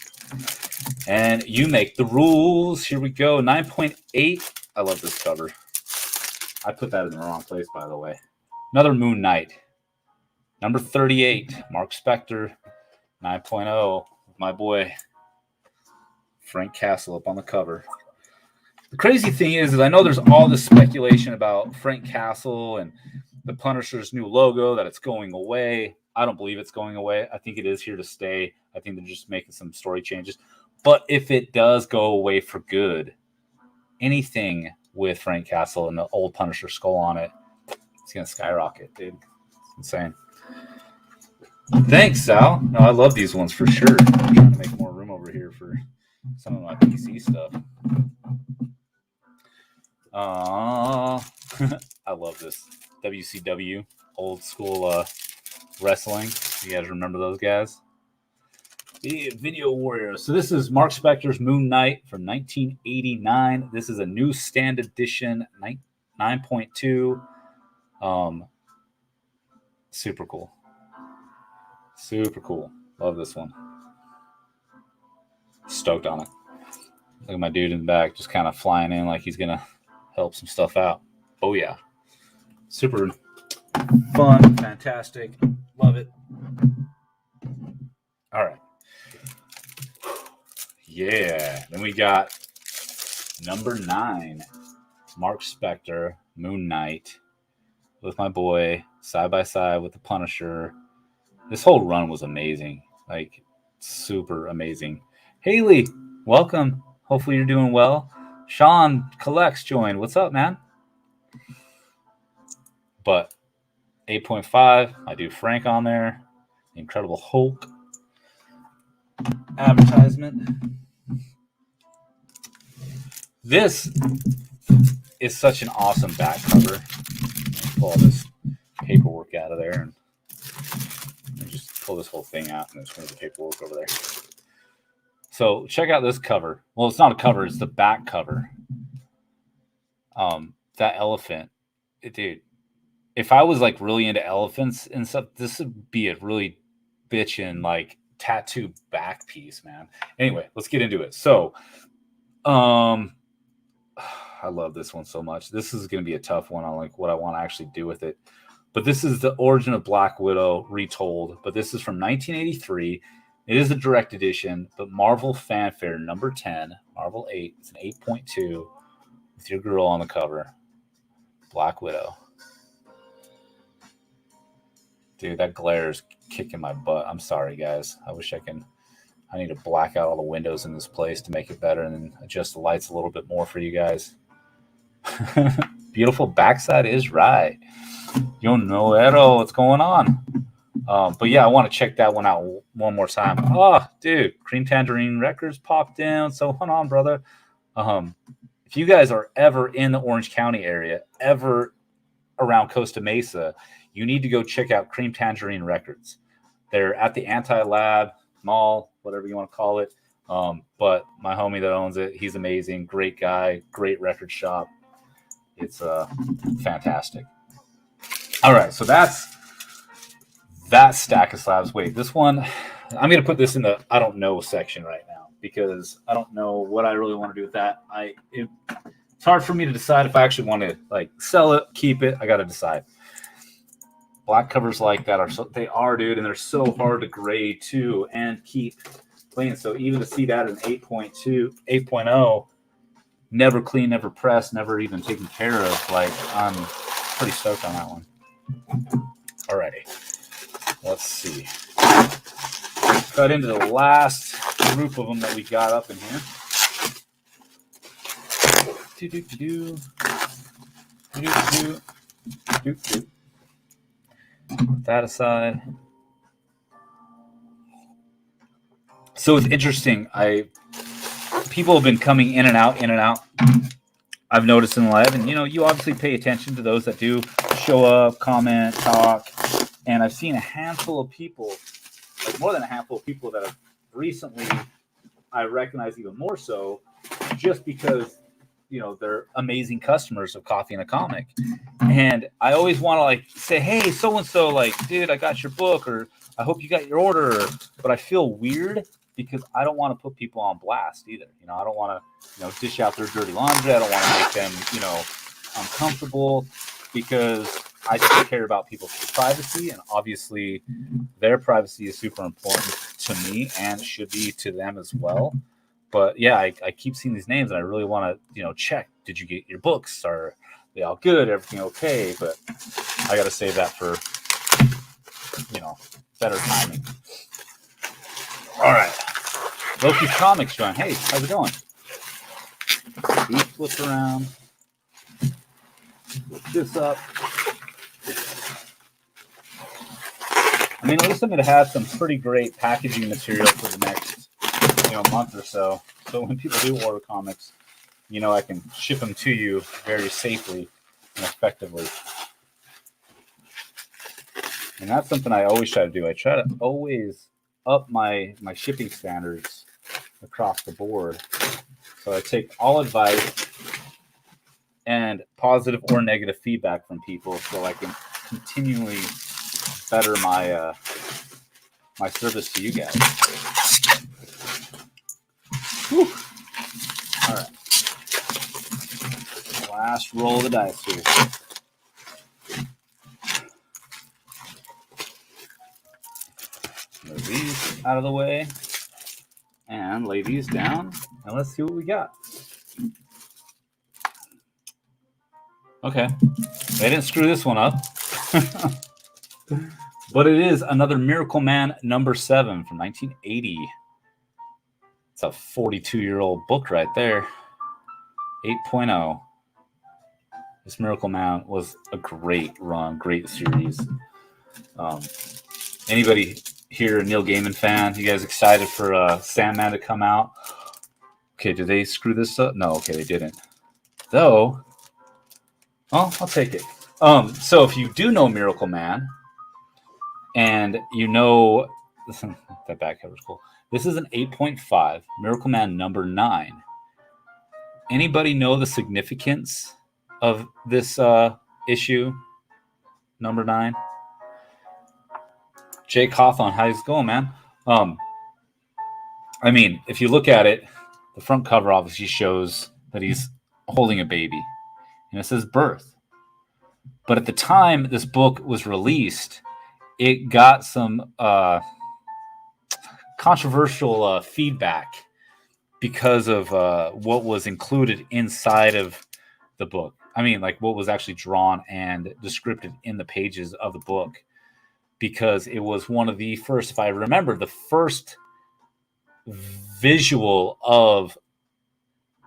And you make the rules. Here we go. 9.8. I love this cover. I put that in the wrong place, by the way. Another Moon Knight. Number 38. Mark Spector. 9.0. My boy Frank Castle up on the cover. The crazy thing is I know there's all this speculation about Frank Castle and the Punisher's new logo, that it's going away. I don't believe it's going away. I think it is here to stay. I think they're just making some story changes. But if it does go away for good, anything with Frank Castle and the old Punisher skull on it, it's going to skyrocket, dude. It's insane. Thanks, Sal. No, I love these ones for sure. I'm trying to make more room over here for some of my PC stuff. I love this WCW old school wrestling. You guys remember those guys? Video Warriors. So this is Mark Spector's Moon Knight from 1989. This is a newsstand edition, 9.2. Super cool. Super cool. Love this one. Stoked on it. Look at my dude in the back just kind of flying in like he's going to help some stuff out. Oh yeah, super fun, fantastic, love it. All right, yeah. Then we got number 9, Mark Spector, Moon Knight, with my boy side by side with the Punisher. This whole run was amazing, like super amazing. Haley, welcome. Hopefully you're doing well. Sean Collects joined. What's up, man? But 8.5, I do Frank on there. The Incredible Hulk advertisement. This is such an awesome back cover. Pull all this paperwork out of there and just pull this whole thing out and just move the paperwork over there. So check out this cover. Well, it's not a cover, it's the back cover. That elephant, dude. If I was like really into elephants and stuff, this would be a really bitchin' like tattoo back piece, man. Anyway, let's get into it. So, I love this one so much. This is going to be a tough one on like what I want to actually do with it. But this is the origin of Black Widow retold. But this is from 1983. It is a direct edition, but Marvel Fanfare number 10, Marvel 8. It's an 8.2 with your girl on the cover, Black Widow. Dude, that glare is kicking my butt. I'm sorry, guys. I need to black out all the windows in this place to make it better and then adjust the lights a little bit more for you guys. Beautiful backside is right. Yo no, what's going on? But yeah, I want to check that one out one more time. Oh, dude, Cream Tangerine Records popped down. So hold on, brother. If you guys are ever in the Orange County area, ever around Costa Mesa, you need to go check out Cream Tangerine Records. They're at the Anti-Lab Mall, whatever you want to call it. But my homie that owns it, he's amazing. Great guy, great record shop. It's fantastic. All right, so that's that stack of slabs. Wait, this one, I'm going to put this in the I don't know section right now because I don't know what I really want to do with that. It's hard for me to decide if I actually want to like sell it, keep it. I got to decide. Black covers like that they are, dude, and they're so hard to grade too and keep clean. So even to see that in 8.2, 8.0, never clean, never pressed, never even taken care of, like I'm pretty stoked on that one. Alrighty, let's see. Cut into the last group of them that we got up in here. Put that aside. So it's interesting. People have been coming in and out. I've noticed in live, and you obviously pay attention to those that do show up, comment, talk, and I've seen a handful of people, like more than a handful of people that have recently, I recognize even more so, just because they're amazing customers of Coffee and a Comic. And I always want to like say, hey, so-and-so, like, dude, I got your book, or I hope you got your order. But I feel weird because I don't want to put people on blast either. I don't want to, dish out their dirty laundry. I don't want to make them, uncomfortable because I still care about people's privacy. And obviously their privacy is super important to me and should be to them as well. But yeah, I keep seeing these names and I really want to, check. Did you get your books? Are they all good? Everything okay? But I got to save that for, better timing. All right. Loki's Comics, John. Hey, how's it going? Flip around. Flip this up. I mean, at least I'm going to have some pretty great packaging material for the next month or so. So when people do order comics, I can ship them to you very safely and effectively. And that's something I always try to do. I try to always up my shipping standards across the board. So I take all advice and positive or negative feedback from people so I can continually better my my service to you guys. Whew. All right. Last roll of the dice here. Move these out of the way and lay these down, and let's see what we got. Okay, they didn't screw this one up. But it is another Miracle Man number 7 from 1980. It's a 42-year-old book right there. 8.0. This Miracle Man was a great run, great series. Anybody here a Neil Gaiman fan? You guys excited for Sandman to come out? Okay, did they screw this up? No, okay, they didn't. Though, well, I'll take it. So if you do know Miracle Man, and you know that back cover is cool. This is an 8.5, Miracle Man number 9. Anybody know the significance of this issue, number 9? Jake Hawthorne, how's it going, man? I mean, if you look at it, the front cover obviously shows that he's holding a baby, and it says birth. But at the time this book was released, it got some controversial feedback because of what was included inside of the book. I mean, like what was actually drawn and described in the pages of the book, because it was one of the first, if I remember, the first visual of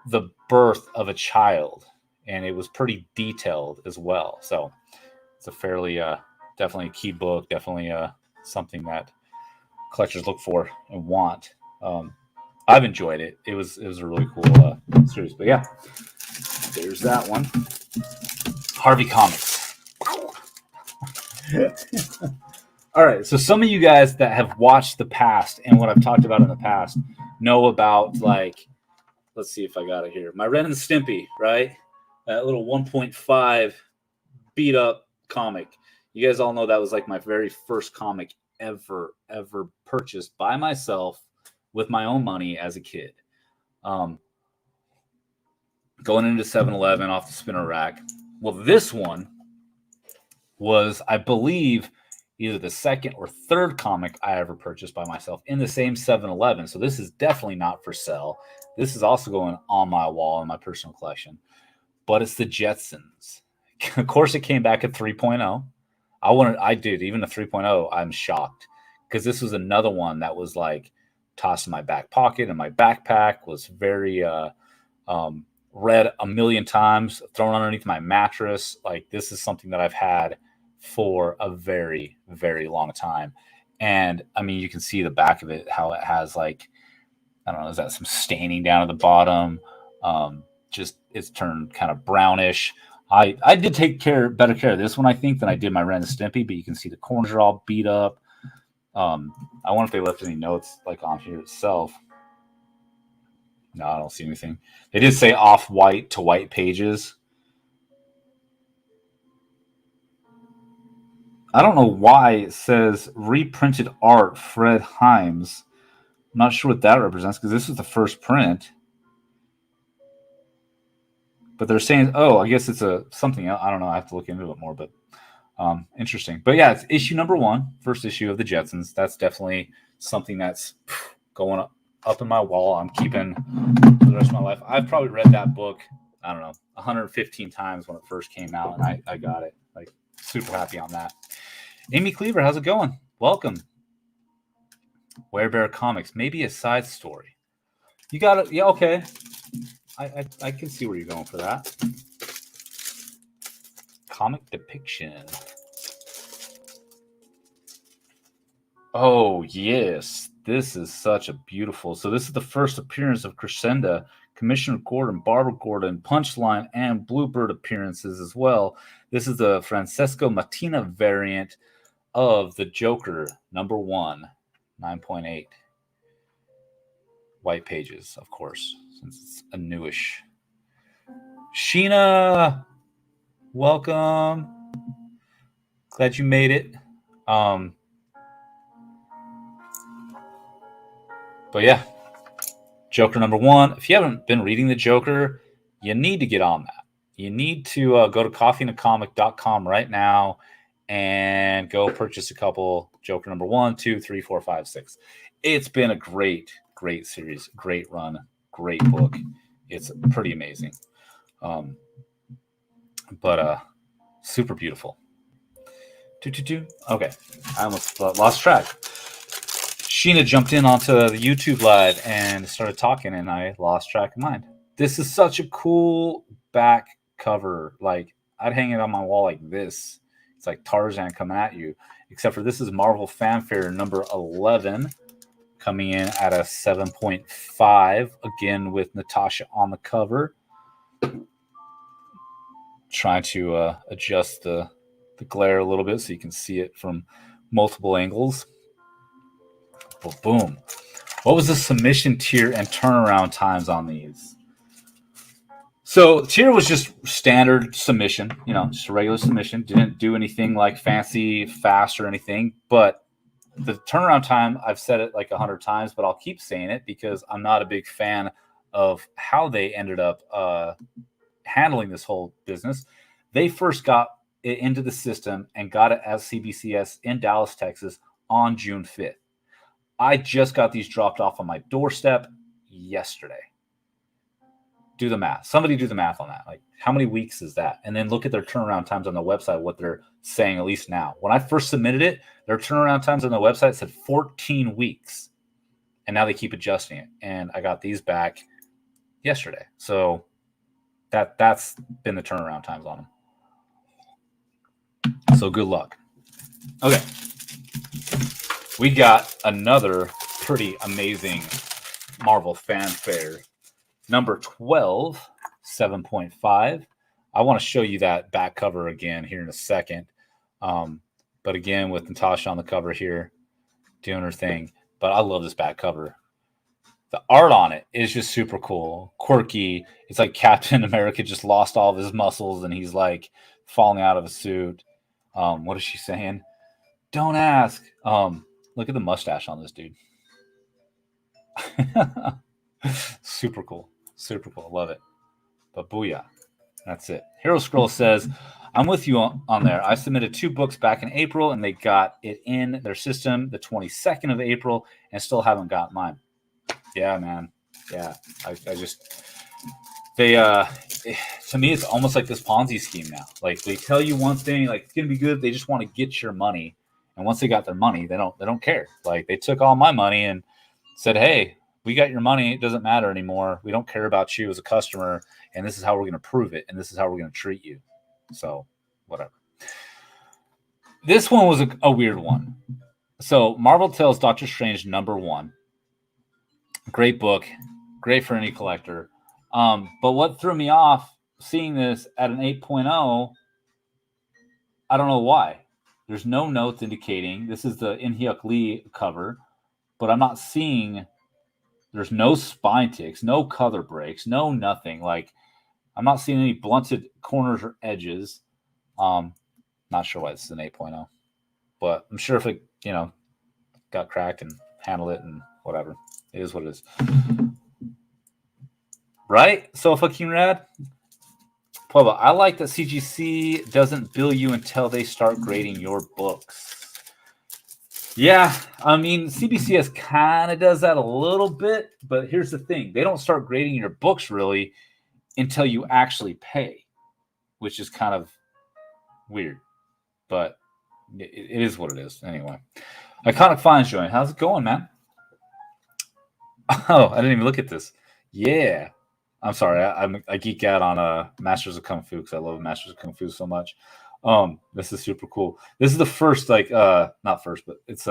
the birth of a child, and it was pretty detailed as well. So it's a fairly definitely a key book, definitely something that collectors look for and want. I've enjoyed it. It was a really cool series. But yeah, there's that one. Harvey Comics. All right, so some of you guys that have watched the past and what I've talked about in the past know about, like, let's see if I got it here. My Ren and Stimpy, right? That little 1.5 beat up comic. You guys all know that was like my very first comic ever purchased by myself with my own money as a kid. Going into 7-Eleven off the spinner rack. Well, this one was, I believe, either the second or third comic I ever purchased by myself in the same 7-Eleven. So this is definitely not for sale. This is also going on my wall in my personal collection. But it's the Jetsons. Of course, it came back at 3.0. I did. Even a 3.0, I'm shocked. Because this was another one that was like tossed in my back pocket, and my backpack was very read a million times, thrown underneath my mattress. Like, this is something that I've had for a very, very long time. And I mean, you can see the back of it, how it has, like, I don't know, is that some staining down at the bottom? Just it's turned kind of brownish. I did take better care of this one, I think, than I did my Ren and Stimpy, but you can see the corners are all beat up. I wonder if they left any notes like on here itself. No, I don't see anything. They did say off-white to white pages. I don't know why it says reprinted art, Fred Himes. I'm not sure what that represents, because this is the first print. But they're saying, oh, I guess it's something else. I don't know. I have to look into it more, but interesting. But yeah, it's issue number 1, first issue of the Jetsons. That's definitely something that's going up in my wall. I'm keeping for the rest of my life. I've probably read that book, I don't know, 115 times when it first came out, and I got it. Like, super happy on that. Amy Cleaver, how's it going? Welcome. Werebear Comics, maybe a side story. You got it. Yeah, okay. I can see where you're going for that. Comic depiction. Oh, yes. This is such a beautiful. So this is the first appearance of Crescenda, Commissioner Gordon, Barbara Gordon, Punchline, and Bluebird appearances as well. This is the Francesco Mattina variant of the Joker, number 1, 9.8. White pages, of course, since it's a newish. Sheena, welcome. Glad you made it. But yeah, Joker number 1. If you haven't been reading the Joker, you need to get on that. you need to go to coffeeandacomic.com right now and go purchase a couple. Joker number 1, 2, 3, 4, 5, 6. It's been a great series, great run, great book. It's pretty amazing. But super beautiful. Okay, I almost lost track. Sheena jumped in onto the YouTube live and started talking, and I lost track of mine. This is such a cool back cover. Like, I'd hang it on my wall like this. It's like Tarzan coming at you, except for this is Marvel Fanfare number 11, coming in at a 7.5, again with Natasha on the cover. Trying to adjust the glare a little bit so you can see it from multiple angles. But boom. What was the submission tier and turnaround times on these? So tier was just standard submission, just a regular submission. Didn't do anything like fancy, fast or anything. But the turnaround time, I've said it like 100 times, but I'll keep saying it because I'm not a big fan of how they ended up handling this whole business. They first got it into the system and got it as CBCS in Dallas, Texas on June 5th. I just got these dropped off on my doorstep yesterday. Do the math. Somebody do the math on that. Like, how many weeks is that? And then look at their turnaround times on the website, what they're saying, at least now. When I first submitted it, their turnaround times on the website said 14 weeks. And now they keep adjusting it. And I got these back yesterday. So that's been the turnaround times on them. So good luck. Okay. We got another pretty amazing Marvel Fanfare. Number 12, 7.5. I want to show you that back cover again here in a second. But again, with Natasha on the cover here, doing her thing. But I love this back cover. The art on it is just super cool, quirky. It's like Captain America just lost all of his muscles and he's like falling out of a suit. What is she saying? Don't ask. Look at the mustache on this dude. Super cool. Super cool. Love it. But booyah. That's it. Hero Scroll says, I'm with you on there. I submitted 2 books back in April and they got it in their system the 22nd of April and still haven't got mine. Yeah, man. Yeah. I just, to me, it's almost like this Ponzi scheme now. Like, they tell you one thing, like, it's going to be good. They just want to get your money. And once they got their money, they don't care. Like, they took all my money and said, hey, we got your money. It doesn't matter anymore. We don't care about you as a customer. And this is how we're going to prove it. And this is how we're going to treat you. So whatever. This one was a weird one. So Marvel Tales Doctor Strange number 1. Great book. Great for any collector. But what threw me off seeing this at an 8.0, I don't know why. There's no notes indicating. This is the In-Hyuk Lee cover, but I'm not seeing. There's no spine ticks, no color breaks, no nothing. Like, I'm not seeing any blunted corners or edges. Not sure why this is an 8.0, but I'm sure if it, got cracked and handled it and whatever, it is what it is. Right? So fucking rad. Pueblo, I like that CGC doesn't bill you until they start grading your books. Yeah, I mean, CBCS kind of does that a little bit, but here's the thing. They don't start grading your books really until you actually pay, which is kind of weird, but it is what it is. Anyway, Iconic Finds join. How's it going, man? Oh, I didn't even look at this. Yeah. I'm sorry, I geek out on Masters of Kung Fu because I love Masters of Kung Fu so much. This is super cool. This is the first, not first, but it's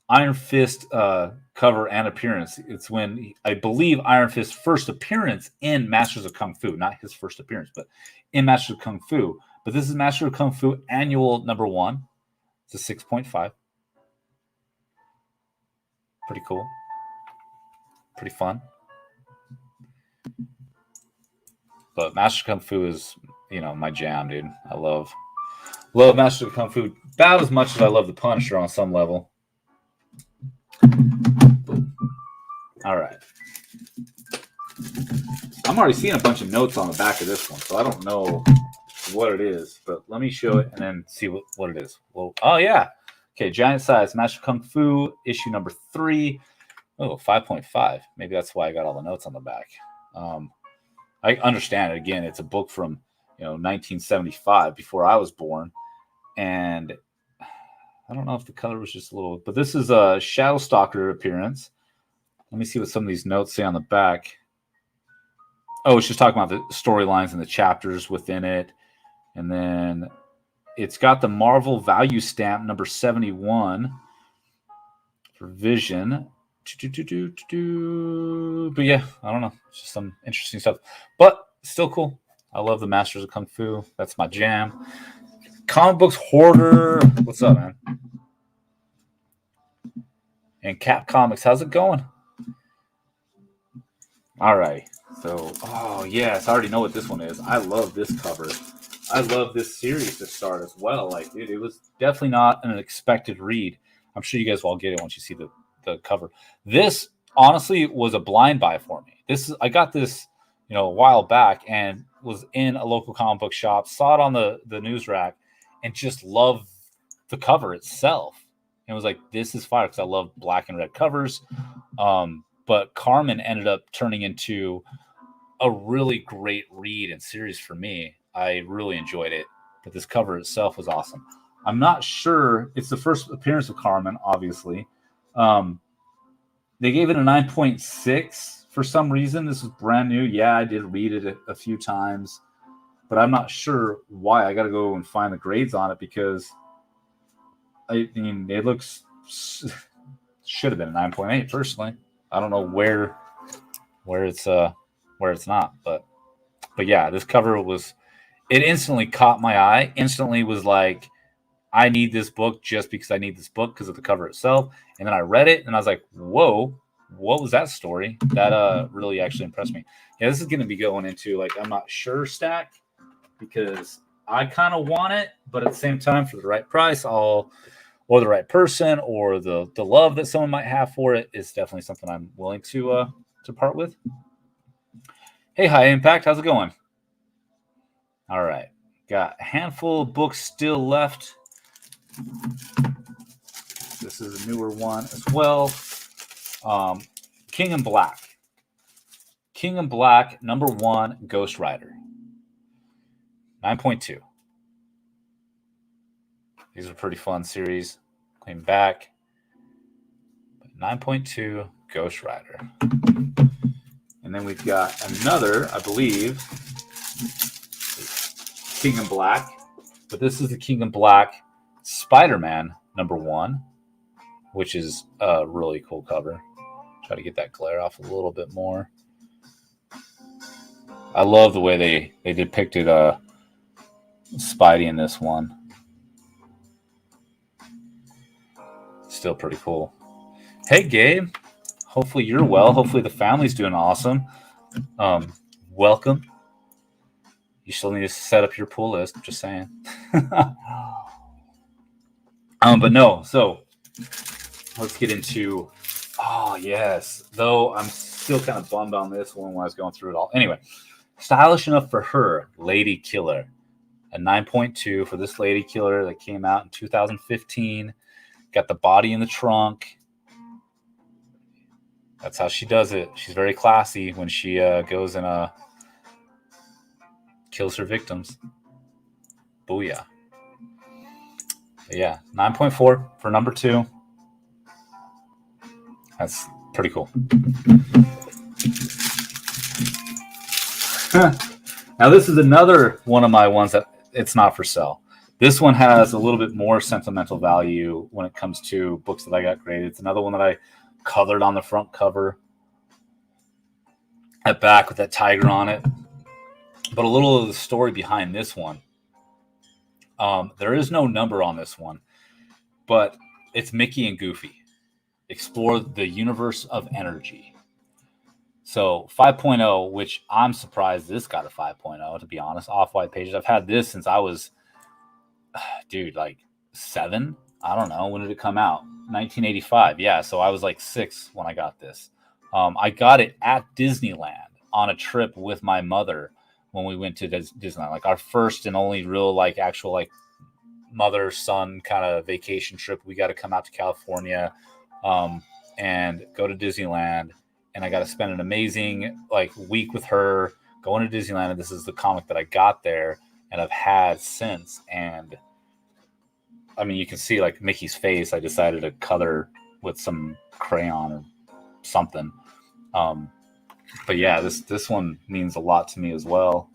Iron Fist cover and appearance. It's when I believe Iron Fist's first appearance in Masters of Kung Fu, not his first appearance, but in Masters of Kung Fu. But this is Masters of Kung Fu annual number 1. It's a 6.5. Pretty cool. Pretty fun. But Master of Kung Fu is, my jam, dude. I love Master of Kung Fu about as much as I love the Punisher on some level. All right. I'm already seeing a bunch of notes on the back of this one, so I don't know what it is, but let me show it and then see what it is. Well, oh yeah. Okay, giant size, Master Kung Fu, issue number 3. Oh, 5.5. Maybe that's why I got all the notes on the back. I understand it. Again, it's a book from 1975, before I was born, and I don't know if the color was just a little, but this is a Shadowstalker appearance. Let me see what some of these notes say on the back. Oh, it's just talking about the storylines and the chapters within it. And then it's got the Marvel value stamp number 71 for Vision. But yeah, I don't know. It's just some interesting stuff. But still cool. I love the Masters of Kung Fu. That's my jam. Comic Books Hoarder. What's up, man? And Cap Comics. How's it going? All right. So, oh, yes. I already know what this one is. I love this cover. I love this series to start as well. Like, it was definitely not an expected read. I'm sure you guys will all get it once you see the cover. This, honestly, was a blind buy for me. I got this, a while back and was in a local comic book shop, saw it on the news rack, and just loved the cover itself. And was like, this is fire, because I love black and red covers. But Carmen ended up turning into a really great read and series for me. I really enjoyed it, but this cover itself was awesome. I'm not sure. It's the first appearance of Carmen, obviously. They gave it a 9.6 for some reason. This was brand new. Yeah, I did read it a few times, but I'm not sure why. I got to go and find the grades on it, because it looks should have been a 9.8 personally. I don't know where it's not, but yeah, this cover it instantly caught my eye. Instantly was like, I need this book just because I need this book because of the cover itself. And then I read it and I was like, whoa, what was that story? That really actually impressed me. Yeah, this is going to be going into, like, I'm not sure stack, because I kind of want it, but at the same time, for the right price, or the right person, or the love that someone might have for it, is definitely something I'm willing to part with. Hey, High Impact, how's it going? All right, got a handful of books still left. This is a newer one as well. King in Black. King in Black, number 1, Ghost Rider. 9.2. These are pretty fun series. Came back. 9.2, Ghost Rider. And then we've got another, I believe, King in Black. But this is the King in Black Spider-Man number 1, which is a really cool cover. Try to get that glare off a little bit more. I love the way they depicted Spidey in this one. Still pretty cool. Hey, Gabe. Hopefully you're well. Hopefully the family's doing awesome. Welcome. You still need to set up your pull list. I'm just saying. But no. So let's get into. Oh yes. Though I'm still kind of bummed on this one when I was going through it all. Anyway, Stylish Enough for Her, Lady Killer, a 9.2 for this Lady Killer that came out in 2015. Got the body in the trunk. That's how she does it. She's very classy when she goes and kills her victims. Booyah. But yeah, 9.4 for number 2. That's pretty cool. Now, this is another one of my ones that it's not for sale. This one has a little bit more sentimental value when it comes to books that I got graded. It's another one that I colored on the front cover at back with that tiger on it. But a little of the story behind this one. There is no number on this one, but it's Mickey and Goofy. Explore the universe of energy. So 5.0, which I'm surprised this got a 5.0, to be honest. Off-White Pages. I've had this since I was, like 7. I don't know. When did it come out? 1985. Yeah, so I was like 6 when I got this. I got it at Disneyland. on a trip with my mother when we went to Disneyland, like our first and only real like actual like mother son kind of vacation trip. We got to come out to California and go to Disneyland, and I got to spend an amazing like week with her going to Disneyland. And this is the comic that I got there and I've had since. And I mean, you can see like Mickey's face. I decided to color with some crayon or something. But yeah, this one means a lot to me as well.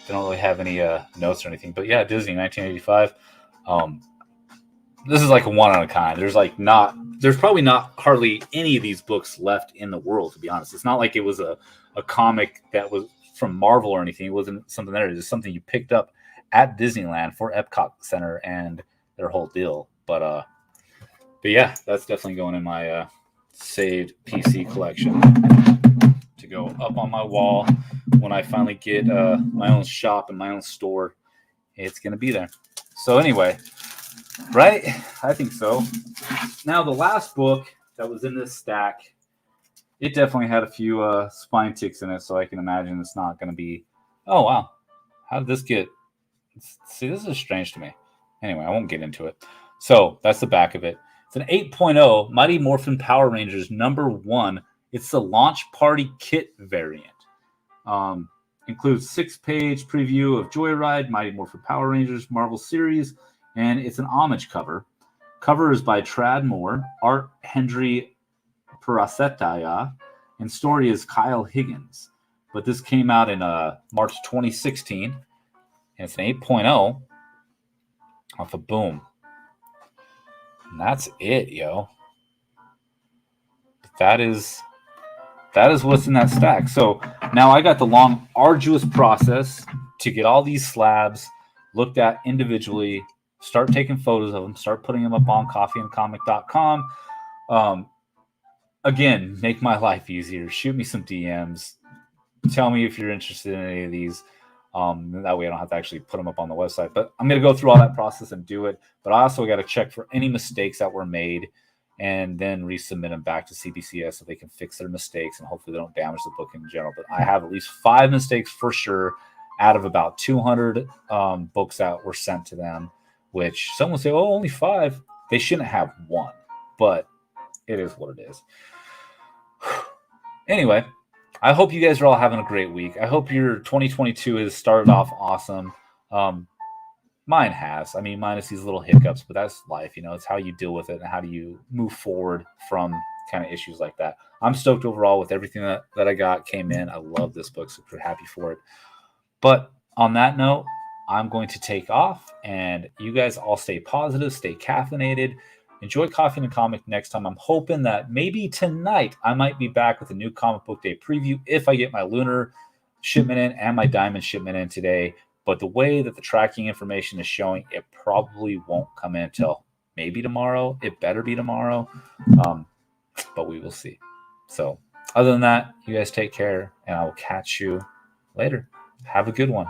They don't really have any notes or anything, but yeah, Disney 1985. This is like a one on a kind. There's probably not hardly any of these books left in the world, to be honest. It's not like it was a comic that was from Marvel or anything. It wasn't something there. It's just something you picked up at Disneyland for Epcot Center and their whole deal. But yeah, that's definitely going in my saved PC collection to go up on my wall when I finally get my own shop and my own store. It's going to be there. So anyway, right? I think so. Now, the last book that was in this stack, it definitely had a few spine ticks in it, so I can imagine it's not going to be... Oh, wow. How did this get... See, this is strange to me. Anyway, I won't get into it. So, that's the back of it. It's an 8.0 Mighty Morphin Power Rangers #1. It's the launch party kit variant. Includes 6-page preview of Joyride, Mighty Morphin Power Rangers, Marvel series, and it's an homage cover. Cover is by Trad Moore, art Hendry Parasetaya, and story is Kyle Higgins. But this came out in March 2016, and it's an 8.0 off of Boom. And that's it, yo. That is what's in that stack. So now I got the long, arduous process to get all these slabs looked at individually, start taking photos of them, start putting them up on coffeeandcomic.com. Again, make my life easier. Shoot me some DMs. Tell me if you're interested in any of these. That way I don't have to actually put them up on the website. But I'm going to go through all that process and do it. But I also got to check for any mistakes that were made and then resubmit them back to CBCS so they can fix their mistakes and hopefully they don't damage the book in general. But I have at least 5 mistakes for sure out of about 200 books that were sent to them, which someone say, oh, only 5. They shouldn't have 1, but it is what it is. Anyway, I hope you guys are all having a great week. I hope your 2022 has started off awesome. Mine has. I mean, minus these little hiccups, but that's life. You know, it's how you deal with it and how do you move forward from kind of issues like that. I'm stoked overall with everything that I got, came in. I love this book, super happy for it. But on that note, I'm going to take off, and you guys all stay positive, stay caffeinated. Enjoy Coffee and a Comic next time. I'm hoping that maybe tonight I might be back with a new Comic Book Day preview if I get my lunar shipment in and my diamond shipment in today. But the way that the tracking information is showing, it probably won't come in until maybe tomorrow. It better be tomorrow. But we will see. So other than that, you guys take care, and I will catch you later. Have a good one.